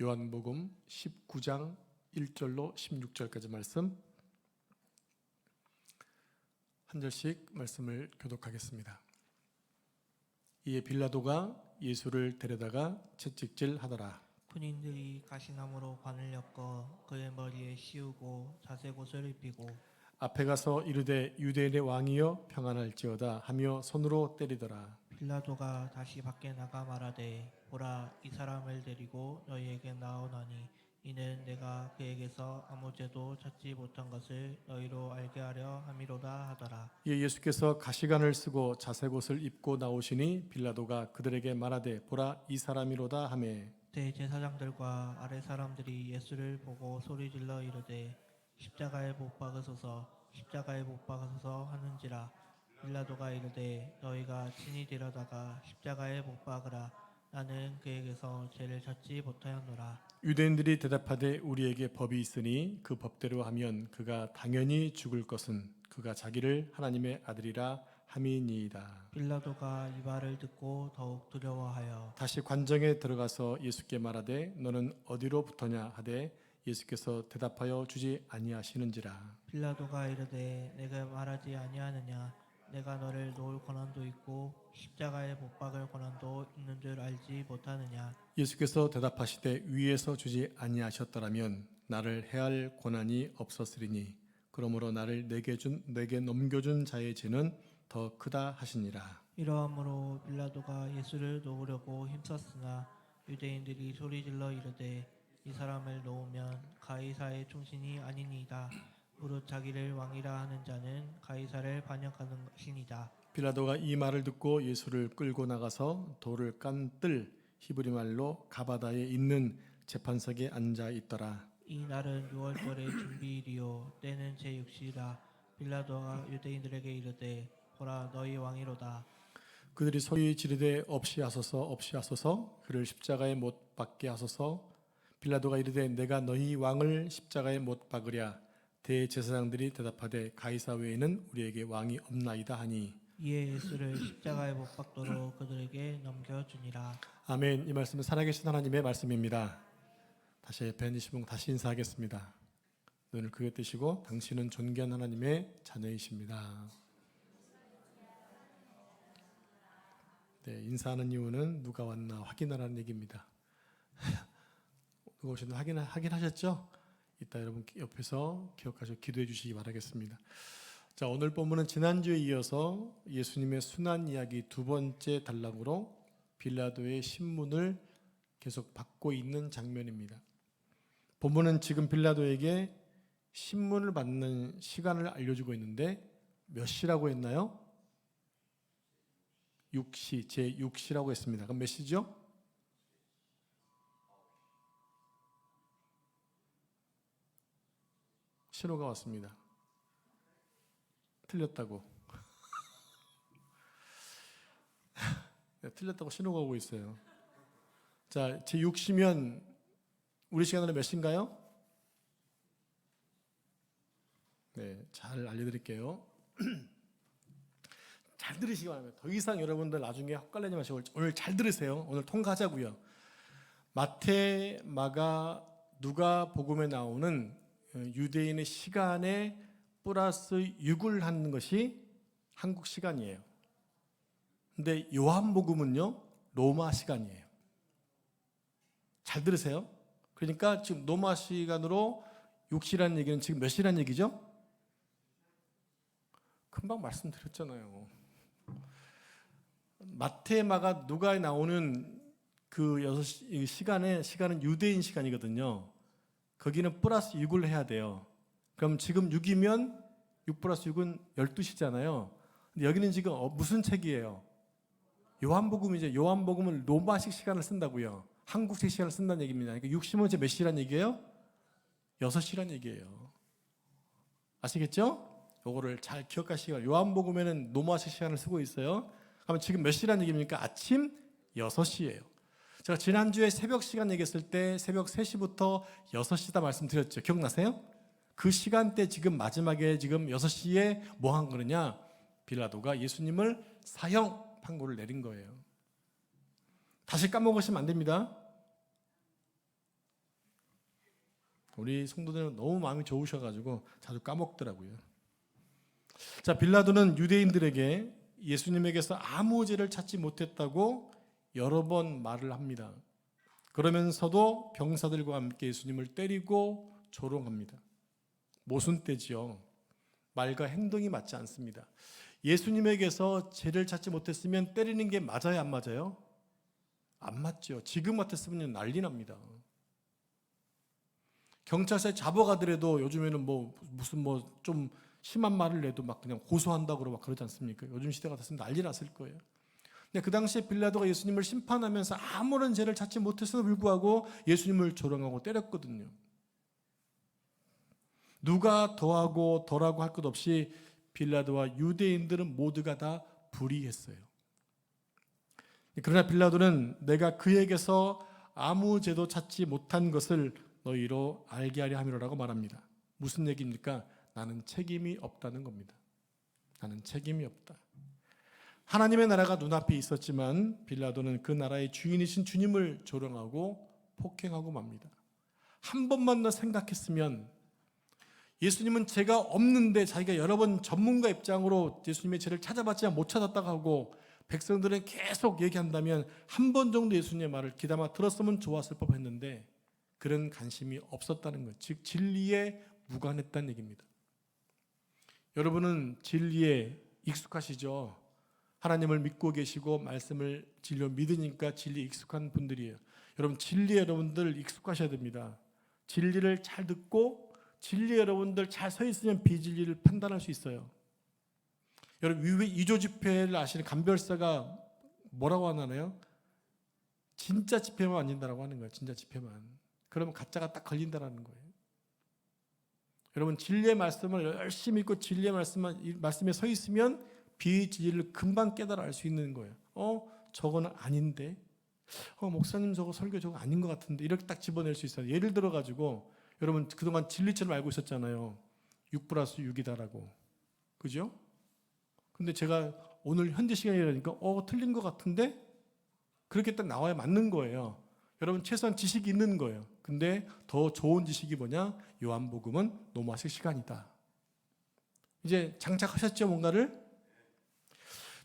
요한복음 19장 1절로 16절까지 말씀 한 절씩 말씀을 교독하겠습니다. 이에 빌라도가 예수를 데려다가 채찍질하더라. 군인들이 가시나무로 관을 엮어 그의 머리에 씌우고 자색옷을 입히고 앞에 가서 이르되 유대인의 왕이여 평안할지어다 하며 손으로 때리더라. 빌라도가 다시 밖에 나가 말하되 보라, 이 사람을 데리고 너희에게 나오나니 이는 내가 그에게서 아무 죄도 찾지 못한 것을 너희로 알게 하려 함이로다 하더라. 이에 예수께서 가시관을 쓰고 자색옷을 입고 나오시니 빌라도가 그들에게 말하되 보라, 이 사람이로다 하매 대제사장들과 아랫 사람들이 예수를 보고 소리질러 이르되 십자가에 못 박으소서, 십자가에 못 박으소서 하는지라. 빌라도가 이르되 너희가 친히 데려다가 십자가에 못 박으라. 나는 그에게서 죄를 찾지 못하였노라. 유대인들이 대답하되 우리에게 법이 있으니 그 법대로 하면 그가 당연히 죽을 것은 그가 자기를 하나님의 아들이라 함이니이다. 빌라도가 이 말을 듣고 더욱 두려워하여 다시 관정에 들어가서 예수께 말하되 너는 어디로부터냐 하되 예수께서 대답하여 주지 아니하시는지라. 빌라도가 이르되 내가 말하지 아니하느냐. 내가 너를 놓을 권한도 있고 십자가에 못 박을 권한도 있는 줄 알지 못하느냐. 예수께서 대답하시되 위에서 주지 아니하셨더라면 나를 해할 권한이 없었으리니 그러므로 나를 내게 넘겨준 자의 죄는 더 크다 하시니라. 이러함으로 빌라도가 예수를 놓으려고 힘썼으나 유대인들이 소리질러 이르되 이 사람을 놓으면 가이사의 충신이 아니니이다. 무릇 자기를 왕이라 하는 자는 가이사를 반역하는 것이니이다. 빌라도가 이 말을 듣고 예수를 끌고 나가서 돌을 깐 뜰 히브리 말로 가바다에 있는 재판석에 앉아 있더라. 이 날은 6월절의 준비일이요 때는 제6시라. 빌라도가 유대인들에게 이르되 보라, 너희 왕이로다. 그들이 소리 지르되 없이 하소서 없이 하소서 그를 십자가에 못 박게 하소서. 빌라도가 이르되 내가 너희 왕을 십자가에 못 박으랴. 대제사장들이 대답하되 가이사 외에는 우리에게 왕이 없나이다 하니 이에 예수를 십자가에 못 박도록 그들에게 넘겨주니라. 아멘. 이 말씀은 살아계신 하나님의 말씀입니다. 다시 옆에 앉으신 분 다시 인사하겠습니다. 눈을 크게 뜨시고 당신은 존귀한 하나님의 자녀이십니다. 네, 인사하는 이유는 누가 왔나 확인하라는 얘기입니다. 누가 오셨나 확인하셨죠? 이따 여러분 옆에서 기억하시고 기도해 주시기 바라겠습니다. 자, 오늘 본문은 지난주에 이어서 예수님의 순환 이야기 두 번째 단락으로 빌라도의 신문을 계속 받고 있는 장면입니다. 본문은 지금 빌라도에게 신문을 받는 시간을 알려주고 있는데 몇 시라고 했나요? 6시, 제6시라고 했습니다. 그럼 몇 시죠? 신호가 왔습니다. 틀렸다고. 네, 틀렸다고 신호가 오고 있어요. 자, 제6시면 우리 시간으로 몇 시인가요? 네, 잘 알려드릴게요. 잘 들으시기 바랍니다. 더 이상 여러분들 나중에 헛갈리지 마시고 오늘 잘 들으세요. 오늘 통과하자고요. 마태, 마가, 누가 복음에 나오는 유대인의 시간에 플러스 6을 하는 것이 한국 시간이에요. 근데 요한복음은요 로마 시간이에요. 잘 들으세요. 그러니까 지금 로마 시간으로 6시라는 얘기는 지금 몇 시라는 얘기죠? 금방 말씀드렸잖아요. 마태, 마가, 누가에 나오는 그 6시 시간은 유대인 시간이거든요. 거기는 플러스 6을 해야 돼요. 그럼 지금 6이면 6 플러스 6은 12시잖아요. 근데 여기는 지금 무슨 책이에요? 요한복음이죠. 요한복음은 로마식 시간을 쓴다고요. 한국식 시간을 쓴다는 얘기입니다. 그러니까 60은 몇 시란 얘기예요? 6시란 얘기예요. 아시겠죠? 요거를 잘 기억하시기 바랍니다. 요한복음에는 로마식 시간을 쓰고 있어요. 그러면 지금 몇 시란 얘기입니까? 아침 6시예요. 제가 지난주에 새벽 시간 얘기했을 때 새벽 3시부터 6시다 말씀드렸죠. 기억나세요? 그 시간대 지금 마지막에 지금 6시에 뭐 한 거느냐? 빌라도가 예수님을 사형 판고를 내린 거예요. 다시 까먹으시면 안 됩니다. 우리 성도들은 너무 마음이 좋으셔가지고 자주 까먹더라고요. 자, 빌라도는 유대인들에게 예수님에게서 아무 죄를 찾지 못했다고 여러 번 말을 합니다. 그러면서도 병사들과 함께 예수님을 때리고 조롱합니다. 모순되지요. 말과 행동이 맞지 않습니다. 예수님에게서 죄를 찾지 못했으면 때리는 게 맞아요, 안 맞아요? 안 맞죠. 지금 같았으면 난리 납니다. 경찰서에 잡아가더라도 요즘에는 무슨 좀 심한 말을 내도 막 그냥 고소한다고 그러고 막 그러지 않습니까? 요즘 시대 같았으면 난리 났을 거예요. 근데 그 당시에 빌라도가 예수님을 심판하면서 아무런 죄를 찾지 못했음에도 불구하고 예수님을 조롱하고 때렸거든요. 누가 더하고 덜하고 할 것 없이 빌라도와 유대인들은 모두가 다 불의했어요. 그러나 빌라도는 내가 그에게서 아무 죄도 찾지 못한 것을 너희로 알게 하려 함이로라고 말합니다. 무슨 얘기입니까? 나는 책임이 없다는 겁니다. 나는 책임이 없다. 하나님의 나라가 눈앞에 있었지만 빌라도는 그 나라의 주인이신 주님을 조롱하고 폭행하고 맙니다. 한 번만 더 생각했으면, 예수님은 죄가 없는데 자기가 여러 번 전문가 입장으로 예수님의 죄를 찾아봤지만 못 찾았다고 하고 백성들은 계속 얘기한다면 한 번 정도 예수님의 말을 귀담아 들었으면 좋았을 법했는데 그런 관심이 없었다는 것, 즉 진리에 무관했다는 얘기입니다. 여러분은 진리에 익숙하시죠? 하나님을 믿고 계시고 말씀을 진리로 믿으니까 진리에 익숙한 분들이에요. 여러분, 진리에 여러분들 익숙하셔야 됩니다. 진리를 잘 듣고 진리에 여러분들 잘 서 있으면 비진리를 판단할 수 있어요. 여러분, 위조 지폐를 아시는 감별사가 뭐라고 하나요? 진짜 지폐만 안 된다고 하는 거예요. 진짜 지폐만. 그러면 가짜가 딱 걸린다는 거예요. 여러분, 진리의 말씀을 열심히 읽고 진리의 말씀에 서 있으면 비진리를 금방 깨달아 알 수 있는 거예요. 저거는 아닌데, 목사님 저거 설교 저거 아닌 것 같은데, 이렇게 딱 집어낼 수 있어요. 예를 들어가지고 여러분 그동안 진리처럼 알고 있었잖아요. 6+6이다라고. 그죠? 근데 제가 오늘 현재 시간이라니까 틀린 것 같은데? 그렇게 딱 나와야 맞는 거예요. 여러분, 최소한 지식이 있는 거예요. 근데 더 좋은 지식이 뭐냐? 요한복음은 노마식 시간이다. 이제 장착하셨죠, 뭔가를?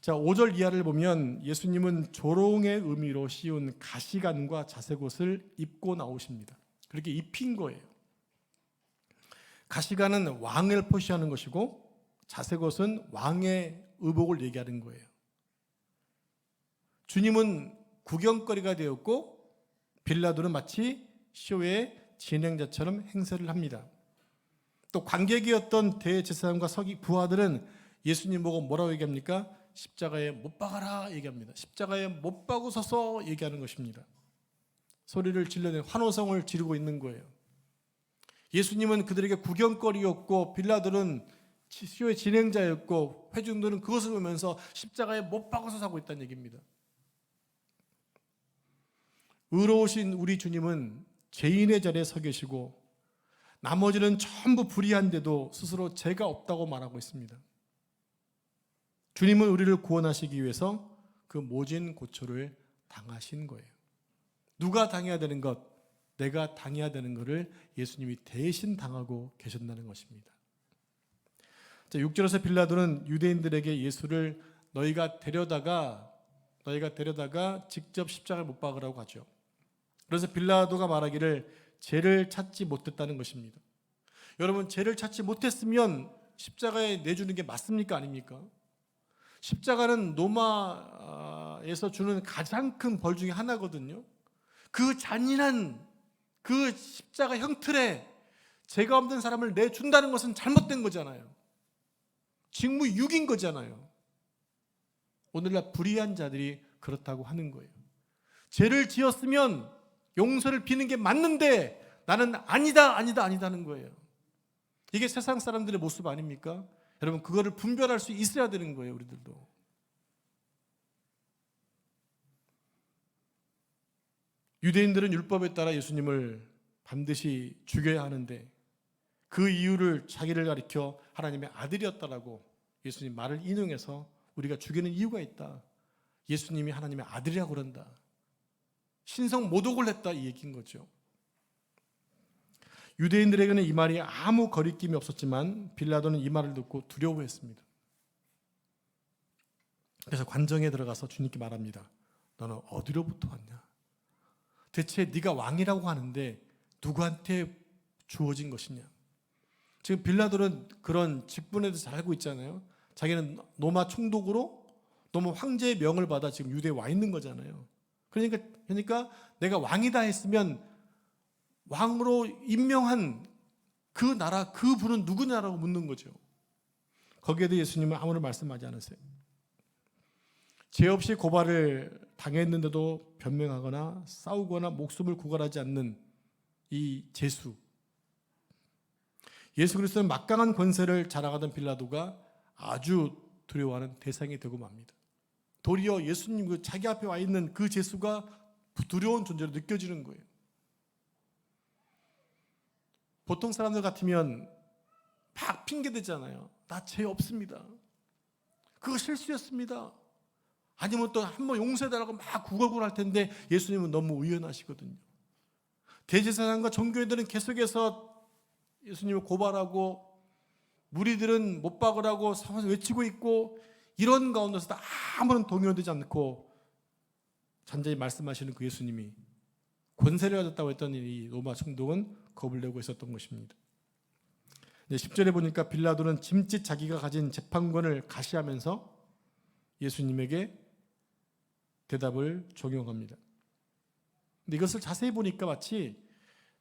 자, 5절 이하를 보면 예수님은 조롱의 의미로 씌운 가시관과 자색옷을 입고 나오십니다. 그렇게 입힌 거예요. 가시관은 왕을 표시하는 것이고 자색옷은 왕의 의복을 얘기하는 거예요. 주님은 구경거리가 되었고 빌라도는 마치 쇼의 진행자처럼 행세를 합니다. 또 관객이었던 대제사장과 서기 부하들은 예수님 보고 뭐라고 얘기합니까? 십자가에 못 박아라 얘기합니다. 십자가에 못 박으소서 얘기하는 것입니다. 소리를 질러내 환호성을 지르고 있는 거예요. 예수님은 그들에게 구경거리였고 빌라도는 쇼의 진행자였고 회중들은 그것을 보면서 십자가에 못 박아서 하고 있다는 얘기입니다. 의로우신 우리 주님은 죄인의 자리에 서 계시고 나머지는 전부 불의한데도 스스로 죄가 없다고 말하고 있습니다. 주님은 우리를 구원하시기 위해서 그 모진 고초를 당하신 거예요. 누가 당해야 되는 것, 내가 당해야 되는 것을 예수님이 대신 당하고 계신다는 것입니다. 자, 6절에서 빌라도는 유대인들에게 예수를 너희가 데려다가 직접 십자가에 못 박으라고 하죠. 그래서 빌라도가 말하기를 죄를 찾지 못했다는 것입니다. 여러분, 죄를 찾지 못했으면 십자가에 내주는 게 맞습니까? 아닙니까? 십자가는 로마에서 주는 가장 큰 벌 중에 하나거든요. 그 잔인한 그 십자가 형틀에 죄가 없는 사람을 내준다는 것은 잘못된 거잖아요. 직무유기인 거잖아요. 오늘날 불의한 자들이 그렇다고 하는 거예요. 죄를 지었으면 용서를 비는 게 맞는데 나는 아니다는 거예요. 이게 세상 사람들의 모습 아닙니까? 여러분, 그거를 분별할 수 있어야 되는 거예요, 우리들도. 유대인들은 율법에 따라 예수님을 반드시 죽여야 하는데 그 이유를 자기를 가리켜 하나님의 아들이었다라고 예수님 말을 인용해서 우리가 죽이는 이유가 있다. 예수님이 하나님의 아들이라고 그런다. 신성 모독을 했다, 이 얘기인 거죠. 유대인들에게는 이 말이 아무 거리낌이 없었지만 빌라도는 이 말을 듣고 두려워했습니다. 그래서 관정에 들어가서 주님께 말합니다. 너는 어디로부터 왔냐? 대체 네가 왕이라고 하는데 누구한테 주어진 것이냐? 지금 빌라도는 그런 직분에 대해서 잘 알고 있잖아요. 자기는 로마 총독으로 로마 황제의 명을 받아 지금 유대에 와 있는 거잖아요. 그러니까 내가 왕이다 했으면 왕으로 임명한 그 나라, 그 분은 누구냐라고 묻는 거죠. 거기에 대해 예수님은 아무런 말씀하지 않으세요. 죄 없이 고발을 당했는데도 변명하거나 싸우거나 목숨을 구걸하지 않는 이 재수. 예수 그리스도는 막강한 권세를 자랑하던 빌라도가 아주 두려워하는 대상이 되고 맙니다. 도리어 예수님 자기 앞에 와 있는 그 재수가 두려운 존재로 느껴지는 거예요. 보통 사람들 같으면 막 핑계대잖아요. 나 죄 없습니다. 그거 실수였습니다. 아니면 또 한번 용서해달라고 막 구걸구걸 할 텐데 예수님은 너무 의연하시거든요. 대제사장과 종교인들은 계속해서 예수님을 고발하고 무리들은 못 박으라고 외치고 있고 이런 가운데서도 아무런 동요되지 않고 잔잔히 말씀하시는 그 예수님이 권세를 가졌다고 했던 이 로마 총독은 겁을 내고 있었던 것입니다. 10절에 보니까 빌라도는 짐짓 자기가 가진 재판권을 가시하면서 예수님에게 대답을 적용합니다. 근데 이것을 자세히 보니까 마치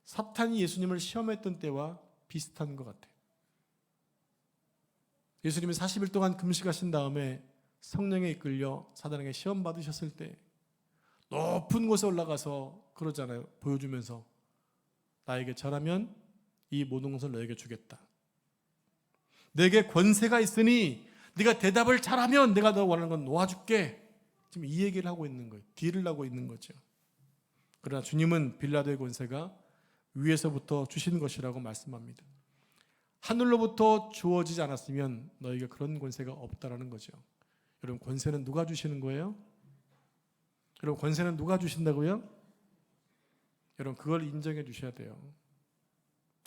사탄이 예수님을 시험했던 때와 비슷한 것 같아요. 예수님이 40일 동안 금식하신 다음에 성령에 이끌려 사단에게 시험 받으셨을 때 높은 곳에 올라가서 그러잖아요. 보여주면서 나에게 절하면 이 모든 것을 너에게 주겠다. 내게 권세가 있으니 네가 대답을 잘하면 내가 너 원하는 건 놓아줄게. 지금 이 얘기를 하고 있는 거예요. 딜을 하고 있는 거죠. 그러나 주님은 빌라도의 권세가 위에서부터 주신 것이라고 말씀합니다. 하늘로부터 주어지지 않았으면 너희가 그런 권세가 없다라는 거죠. 여러분 권세는 누가 주시는 거예요? 여러분 권세는 누가 주신다고요? 여러분 그걸 인정해 주셔야 돼요.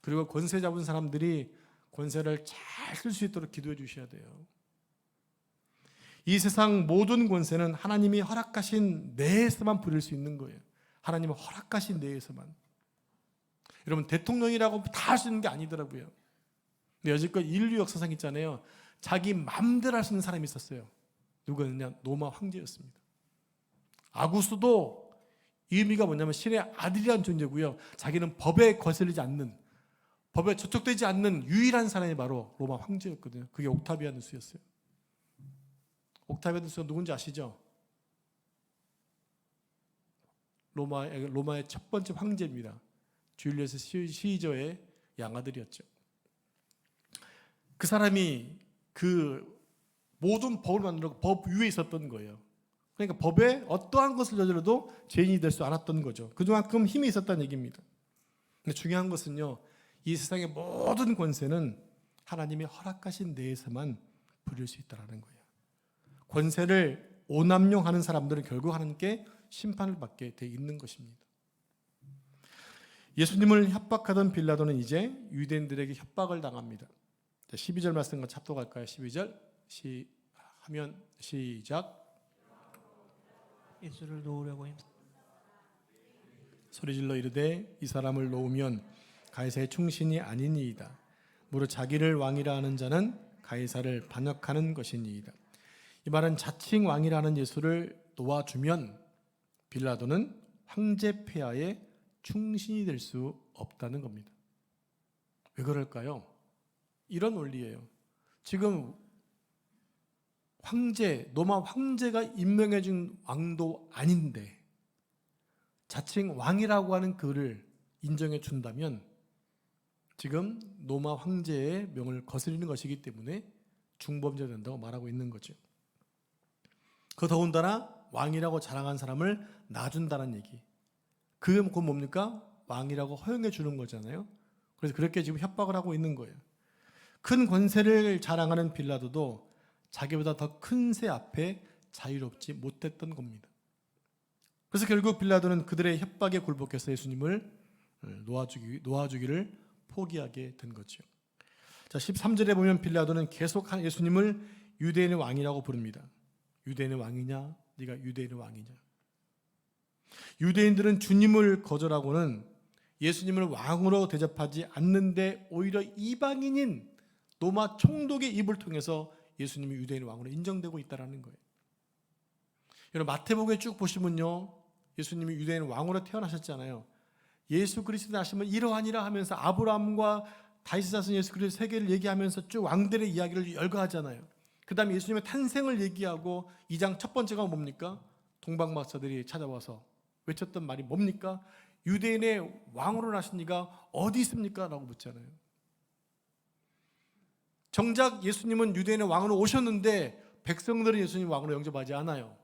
그리고 권세 잡은 사람들이 권세를 잘 쓸 수 있도록 기도해 주셔야 돼요. 이 세상 모든 권세는 하나님이 허락하신 내에서만 부릴 수 있는 거예요. 하나님이 허락하신 내에서만. 여러분 대통령이라고 다 할 수 있는 게 아니더라고요. 근데 여지껏 인류 역사상 있잖아요. 자기 맘대로 할 수 있는 사람이 있었어요. 누구였냐? 로마 황제였습니다. 아구스도 의미가 뭐냐면 신의 아들이라는 존재고요. 자기는 법에 거슬리지 않는, 법에 저촉되지 않는 유일한 사람이 바로 로마 황제였거든요. 그게 옥타비아누스였어요. 옥타비아누스가 누군지 아시죠? 로마의 첫 번째 황제입니다. 줄리어스 시저의 양아들이었죠. 그 사람이 그 모든 법을 만들고 법 위에 있었던 거예요. 그러니까 법에 어떠한 것을 저질러도 죄인이 될 수 않았던 거죠. 그만큼 힘이 있었다는 얘기입니다. 근데 중요한 것은요, 이 세상의 모든 권세는 하나님이 허락하신 내에서만 부릴 수 있다는 거예요. 권세를 오남용하는 사람들은 결국 하나님께 심판을 받게 돼 있는 것입니다. 예수님을 협박하던 빌라도는 이제 유대인들에게 협박을 당합니다. 12절 말씀과 잡도갈까요? 12절 하면 시작. 예수를 놓으려고 소리질러 이르되 이 사람을 놓으면 가이사의 충신이 아니니이다. 무릇 자기를 왕이라 하는 자는 가이사를 반역하는 것이니이다. 이 말은 자칭 왕이라는 예수를 놓아주면 빌라도는 황제 폐하의 충신이 될 수 없다는 겁니다. 왜 그럴까요? 이런 원리예요. 지금 로마 황제가 임명해 준 왕도 아닌데 자칭 왕이라고 하는 그를 인정해 준다면 지금 로마 황제의 명을 거스르는 것이기 때문에 중범죄가 된다고 말하고 있는 거죠. 그 더군다나 왕이라고 자랑한 사람을 놔준다는 얘기. 그게 뭡니까? 왕이라고 허용해 주는 거잖아요. 그래서 그렇게 지금 협박을 하고 있는 거예요. 큰 권세를 자랑하는 빌라도도 자기보다 더 큰 새 앞에 자유롭지 못했던 겁니다. 그래서 결국 빌라도는 그들의 협박에 굴복해서 예수님을 놓아주기를 포기하게 된 거죠. 자, 13절에 보면 빌라도는 계속 예수님을 유대인의 왕이라고 부릅니다. 유대인의 왕이냐? 네가 유대인의 왕이냐? 유대인들은 주님을 거절하고는 예수님을 왕으로 대접하지 않는데 오히려 이방인인 로마 총독의 입을 통해서 예수님이 유대인의 왕으로 인정되고 있다는 거예요. 여러분 마태복음에 쭉 보시면요, 예수님이 유대인 왕으로 태어나셨잖아요. 예수 그리스도 나시면 이러하니라 하면서 아브라함과 다윗의 자손 예수 그리스도 세계를 얘기하면서 쭉 왕들의 이야기를 열거하잖아요. 그 다음에 예수님의 탄생을 얘기하고 2장 첫 번째가 뭡니까? 동방박사들이 찾아와서 외쳤던 말이 뭡니까? 유대인의 왕으로 나신 이가 어디 있습니까? 라고 묻잖아요. 정작 예수님은 유대인의 왕으로 오셨는데 백성들은 예수님 왕으로 영접하지 않아요.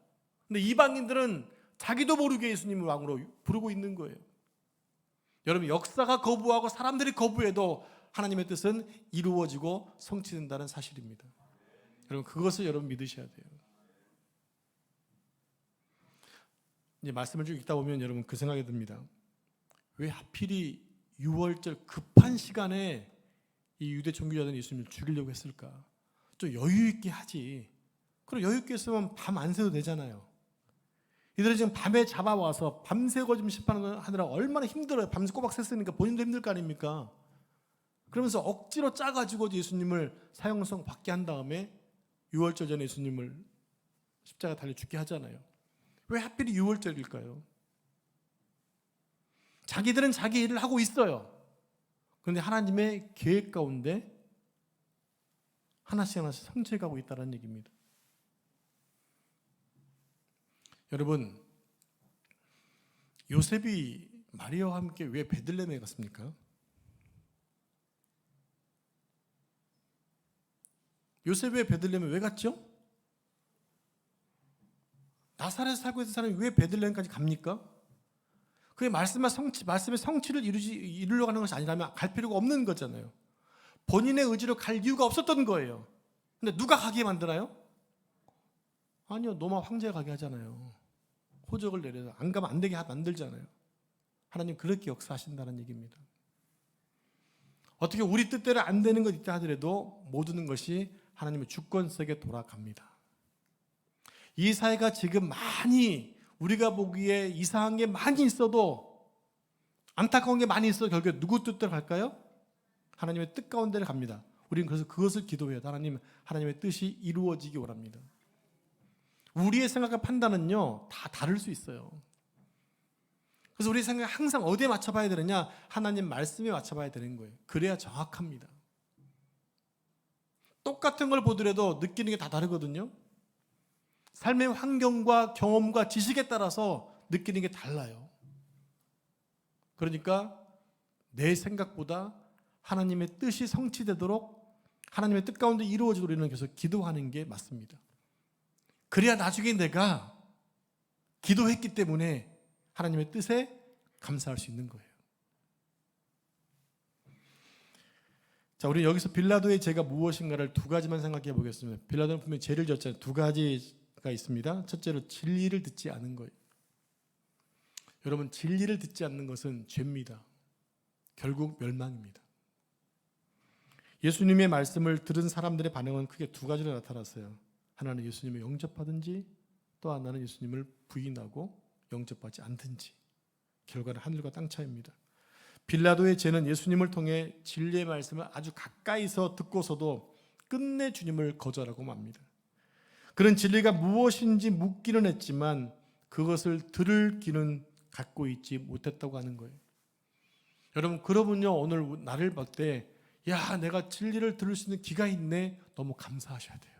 근데 이방인들은 자기도 모르게 예수님을 왕으로 부르고 있는 거예요. 여러분 역사가 거부하고 사람들이 거부해도 하나님의 뜻은 이루어지고 성취된다는 사실입니다. 여러분 그것을 여러분 믿으셔야 돼요. 이제 말씀을 쭉 읽다 보면 여러분 그 생각이 듭니다. 왜 하필이 6월절 급한 시간에 이 유대 종교자들은 예수님을 죽이려고 했을까? 좀 여유 있게 하지. 그럼 여유 있게 했으면 밤 안 새도 되잖아요. 이들은 지금 밤에 잡아와서 밤새고 지금 심판하느라 얼마나 힘들어요. 밤새 꼬박 샜으니까 본인도 힘들 거 아닙니까? 그러면서 억지로 짜가지고 예수님을 사형성 받게 한 다음에 6월절 전에 예수님을 십자가 달려 죽게 하잖아요. 왜 하필이 6월절일까요? 자기들은 자기 일을 하고 있어요. 그런데 하나님의 계획 가운데 하나씩 하나씩 성취해가고 있다는 얘기입니다. 여러분 요셉이 마리아와 함께 왜 베들레헴에 갔습니까? 요셉이 왜 베들레헴에 왜 갔죠? 나사렛에 살고 있는 사람이 왜 베들레헴까지 갑니까? 그게 말씀의 성취를 이루려고 하는 것이 아니라면 갈 필요가 없는 거잖아요. 본인의 의지로 갈 이유가 없었던 거예요. 근데 누가 가게 만드나요? 아니요, 로마 황제가 가게 하잖아요. 호적을 내려서 안 가면 안 되게 만들잖아요. 하나님 그렇게 역사하신다는 얘기입니다. 어떻게 우리 뜻대로 안 되는 것 있다 하더라도 모든 것이 하나님의 주권 속에 돌아갑니다. 이 사회가 지금 많이 우리가 보기에 이상한 게 많이 있어도 안타까운 게 많이 있어도 결국에 누구 뜻대로 갈까요? 하나님의 뜻 가운데를 갑니다. 우리는 그래서 그것을 기도해요. 하나님의 뜻이 이루어지기 원합니다. 우리의 생각과 판단은요 다 다를 수 있어요. 그래서 우리의 생각 항상 어디에 맞춰봐야 되느냐? 하나님 말씀에 맞춰봐야 되는 거예요. 그래야 정확합니다. 똑같은 걸 보더라도 느끼는 게 다 다르거든요. 삶의 환경과 경험과 지식에 따라서 느끼는 게 달라요. 그러니까 내 생각보다 하나님의 뜻이 성취되도록 하나님의 뜻 가운데 이루어지도록 우리는 계속 기도하는 게 맞습니다. 그래야 나중에 내가 기도했기 때문에 하나님의 뜻에 감사할 수 있는 거예요. 자, 우리 여기서 빌라도의 죄가 무엇인가를 두 가지만 생각해 보겠습니다. 빌라도는 분명히 죄를 졌잖아요. 두 가지가 있습니다. 첫째로 진리를 듣지 않은 거예요. 여러분 진리를 듣지 않는 것은 죄입니다. 결국 멸망입니다. 예수님의 말씀을 들은 사람들의 반응은 크게 두 가지로 나타났어요. 하나는 예수님을 영접하든지 또 하나는 예수님을 부인하고 영접하지 않든지. 결과는 하늘과 땅 차이입니다. 빌라도의 죄는 예수님을 통해 진리의 말씀을 아주 가까이서 듣고서도 끝내 주님을 거절하고 맙니다. 그는 진리가 무엇인지 묻기는 했지만 그것을 들을 귀는 갖고 있지 못했다고 하는 거예요. 여러분 그러면요 오늘 나를 볼 때 야 내가 진리를 들을 수 있는 귀가 있네 너무 감사하셔야 돼요.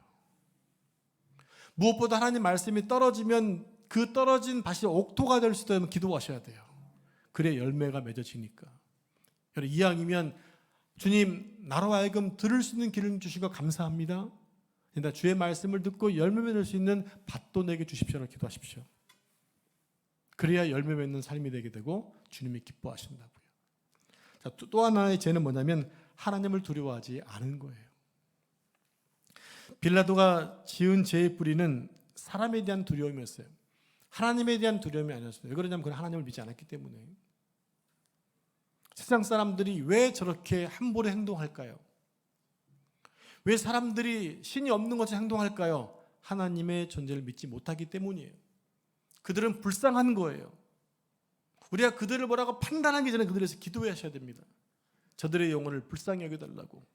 무엇보다 하나님 말씀이 떨어지면 그 떨어진 밭이 옥토가 될 수 있다면 기도하셔야 돼요. 그래 열매가 맺어지니까. 여러분 이왕이면 주님 나로 하여금 들을 수 있는 귀를 주시고 감사합니다. 주의 말씀을 듣고 열매 맺을 수 있는 밭도 내게 주십시오라고 기도하십시오. 그래야 열매 맺는 삶이 되게 되고 주님이 기뻐하신다고요. 자, 또 하나의 죄는 뭐냐면 하나님을 두려워하지 않은 거예요. 빌라도가 지은 죄의 뿌리는 사람에 대한 두려움이었어요. 하나님에 대한 두려움이 아니었어요. 왜 그러냐면 그는 하나님을 믿지 않았기 때문에. 세상 사람들이 왜 저렇게 함부로 행동할까요? 왜 사람들이 신이 없는 것처럼 행동할까요? 하나님의 존재를 믿지 못하기 때문이에요. 그들은 불쌍한 거예요. 우리가 그들을 뭐라고 판단하기 전에 그들에서 기도하셔야 됩니다. 저들의 영혼을 불쌍히 여겨달라고,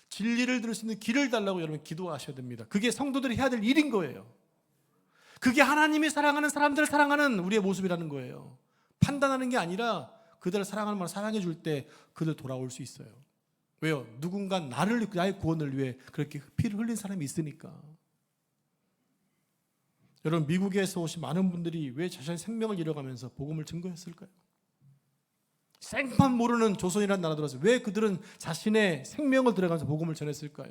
진리를 들을 수 있는 길을 달라고 여러분 기도하셔야 됩니다. 그게 성도들이 해야 될 일인 거예요. 그게 하나님이 사랑하는 사람들을 사랑하는 우리의 모습이라는 거예요. 판단하는 게 아니라 그들을 사랑하는 만큼 사랑해 줄 때 그들 돌아올 수 있어요. 왜요? 누군가 나의 구원을 위해 그렇게 피를 흘린 사람이 있으니까. 여러분, 미국에서 오신 많은 분들이 왜 자신의 생명을 잃어가면서 복음을 증거했을까요? 생판 모르는 조선이라는 나라 들어서 왜 그들은 자신의 생명을 들어가면서 복음을 전했을까요?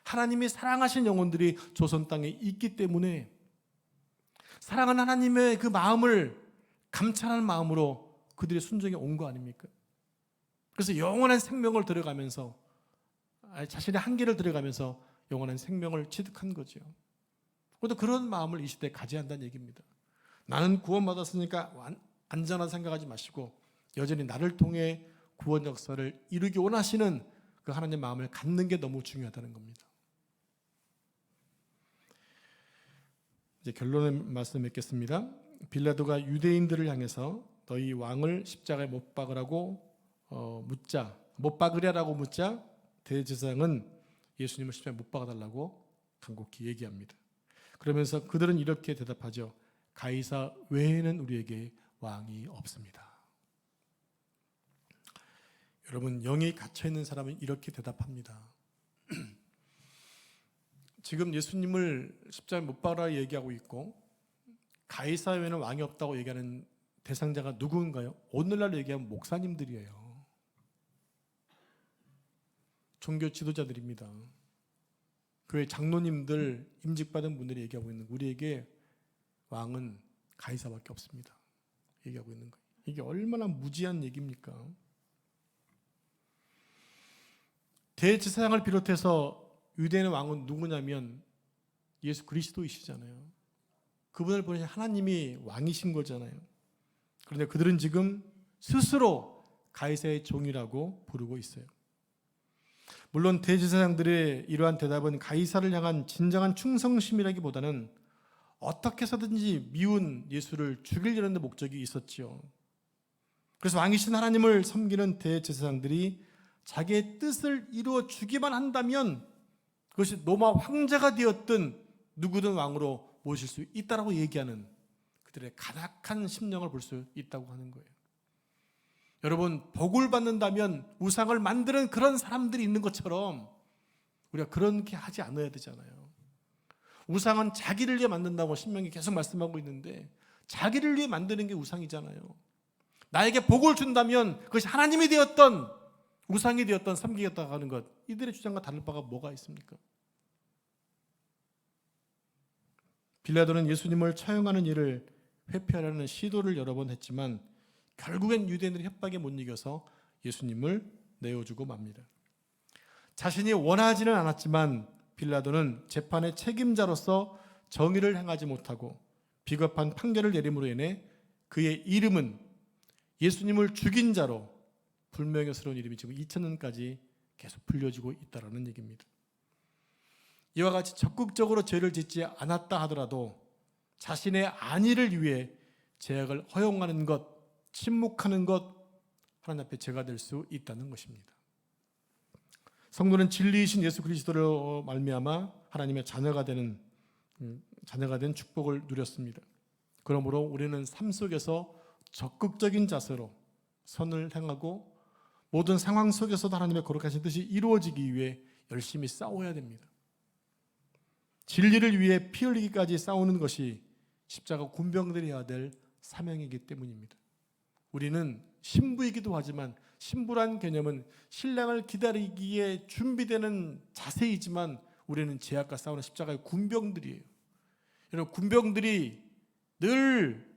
하나님이 사랑하신 영혼들이 조선 땅에 있기 때문에, 사랑하는 하나님의 그 마음을 감찰하는 마음으로 그들의 순종에 온 거 아닙니까? 그래서 영원한 생명을 들어가면서, 자신의 한계를 들어가면서 영원한 생명을 취득한 거죠. 그래도 그런 마음을 이 시대에 가져야 한다는 얘기입니다. 나는 구원받았으니까 안전하다 생각하지 마시고 여전히 나를 통해 구원 역사를 이루기 원하시는 그 하나님의 마음을 갖는 게 너무 중요하다는 겁니다. 이제 결론의 말씀 맺겠습니다. 빌라도가 유대인들을 향해서 너희 왕을 십자가에 못 박으라고 못 박으랴라고 묻자 대제사장은 예수님을 십자가에 못 박아달라고 간곡히 얘기합니다. 그러면서 그들은 이렇게 대답하죠. 가이사 외에는 우리에게 왕이 없습니다. 여러분, 영이 갇혀있는 사람은 이렇게 대답합니다. 지금 예수님을 십자가에 못 박으라 얘기하고 있고 가이사 외에는 왕이 없다고 얘기하는 대상자가 누구인가요? 오늘날 얘기하면 목사님들이에요. 종교 지도자들입니다. 교회 장로님들, 임직받은 분들이 얘기하고 있는, 우리에게 왕은 가이사밖에 없습니다 얘기하고 있는 거예요. 이게 얼마나 무지한 얘기입니까? 대제사장을 비롯해서 유대인의 왕은 누구냐면 예수 그리스도이시잖아요. 그분을 보니 하나님이 왕이신 거잖아요. 그런데 그들은 지금 스스로 가이사의 종이라고 부르고 있어요. 물론 대제사장들의 이러한 대답은 가이사를 향한 진정한 충성심이라기보다는 어떻게 해서든지 미운 예수를 죽이려는 목적이 있었지요. 그래서 왕이신 하나님을 섬기는 대제사장들이 자기의 뜻을 이루어 주기만 한다면 그것이 로마 황제가 되었든 누구든 왕으로 모실 수 있다라고 얘기하는 그들의 가닥한 심령을 볼 수 있다고 하는 거예요. 여러분, 복을 받는다면 우상을 만드는 그런 사람들이 있는 것처럼 우리가 그렇게 하지 않아야 되잖아요. 우상은 자기를 위해 만든다고 신명이 계속 말씀하고 있는데 자기를 위해 만드는 게 우상이잖아요. 나에게 복을 준다면 그것이 하나님이 되었던 우상이 되었던 섬기겠다고 하는 것, 이들의 주장과 다를 바가 뭐가 있습니까? 빌라도는 예수님을 처형하는 일을 회피하려는 시도를 여러 번 했지만 결국엔 유대인들의 협박에 못 이겨서 예수님을 내어주고 맙니다. 자신이 원하지는 않았지만 빌라도는 재판의 책임자로서 정의를 행하지 못하고 비겁한 판결을 내림으로 인해 그의 이름은 예수님을 죽인 자로 불명예스러운 이름이 지금 2000년까지 계속 불려지고 있다는 얘기입니다. 이와 같이 적극적으로 죄를 짓지 않았다 하더라도 자신의 안위를 위해 제약을 허용하는 것, 침묵하는 것, 하나님 앞에 죄가 될 수 있다는 것입니다. 성도는 진리이신 예수 그리스도로 말미암아 하나님의 자녀가 된 축복을 누렸습니다. 그러므로 우리는 삶 속에서 적극적인 자세로 선을 행하고 모든 상황 속에서도 하나님의 거룩하신 뜻이 이루어지기 위해 열심히 싸워야 됩니다. 진리를 위해 피 흘리기까지 싸우는 것이 십자가 군병들이 해야 될 사명이기 때문입니다. 우리는 신부이기도 하지만 신부란 개념은 신랑을 기다리기에 준비되는 자세이지만 우리는 죄악과 싸우는 십자가의 군병들이에요. 여러분, 군병들이 늘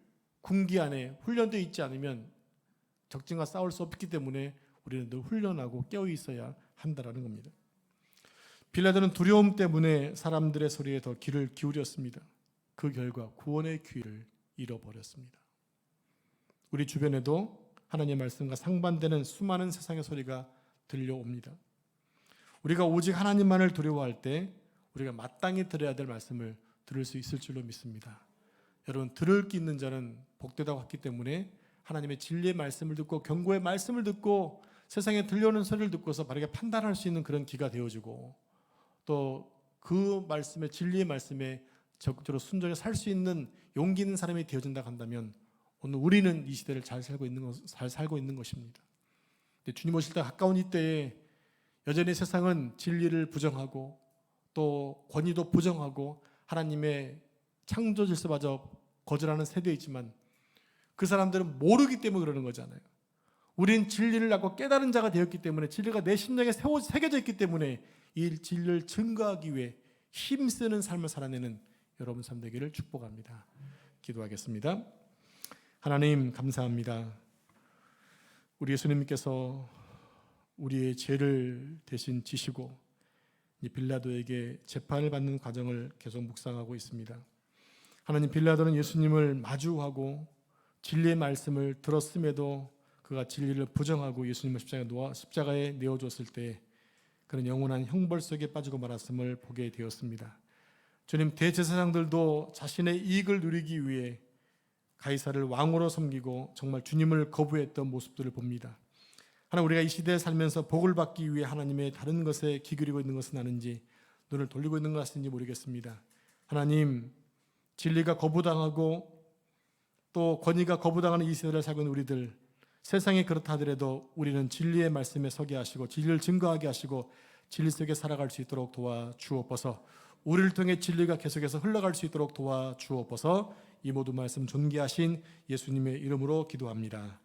군기 안에 훈련되어 있지 않으면 적진과 싸울 수 없기 때문에 우리는 늘 훈련하고 깨어 있어야 한다는 겁니다. 빌라도는 두려움 때문에 사람들의 소리에 더 귀를 기울였습니다. 그 결과 구원의 귀를 잃어버렸습니다. 우리 주변에도 하나님의 말씀과 상반되는 수많은 세상의 소리가 들려옵니다. 우리가 오직 하나님만을 두려워할 때 우리가 마땅히 들어야 될 말씀을 들을 수 있을 줄로 믿습니다. 여러분, 들을 기 있는 자는 복되다고 했기 때문에 하나님의 진리의 말씀을 듣고 경고의 말씀을 듣고 세상에 들려오는 소리를 듣고서 바르게 판단할 수 있는 그런 기가 되어지고 또 그 말씀의 진리의 말씀에 적극적으로 순종해 살 수 있는 용기 있는 사람이 되어진다 한다면 오늘 우리는 이 시대를 잘 살고 있는 것입니다. 근데 주님 오실 때 가까운 이때에 여전히 세상은 진리를 부정하고 또 권위도 부정하고 하나님의 창조 질서마저 거절하는 세대이지만 그 사람들은 모르기 때문에 그러는 거잖아요. 우리는 진리를 알고 깨달은 자가 되었기 때문에 진리가 내 심령에 새겨져 있기 때문에 이 진리를 증거하기 위해 힘쓰는 삶을 살아내는 여러분 삶 되기를 축복합니다. 기도하겠습니다. 하나님 감사합니다. 우리 예수님께서 우리의 죄를 대신 지시고 이 빌라도에게 재판을 받는 과정을 계속 묵상하고 있습니다. 하나님, 빌라도는 예수님을 마주하고 진리의 말씀을 들었음에도 그가 진리를 부정하고 예수님을 십자가에 내어줬을 때 그런 영원한 형벌 속에 빠지고 말았음을 보게 되었습니다. 주님, 대제사장들도 자신의 이익을 누리기 위해 가이사를 왕으로 섬기고 정말 주님을 거부했던 모습들을 봅니다. 하나님, 우리가 이 시대에 살면서 복을 받기 위해 하나님의 다른 것에 기울이고 있는 것은 아닌지 눈을 돌리고 있는 것인지 모르겠습니다. 하나님, 진리가 거부당하고 또 권위가 거부당하는 이 시대를 살고 있는 우리들, 세상이 그렇다 하더라도 우리는 진리의 말씀에 서게 하시고 진리를 증거하게 하시고 진리 속에 살아갈 수 있도록 도와주옵소서. 우리를 통해 진리가 계속해서 흘러갈 수 있도록 도와주옵소서. 이 모든 말씀 존귀하신 예수님의 이름으로 기도합니다.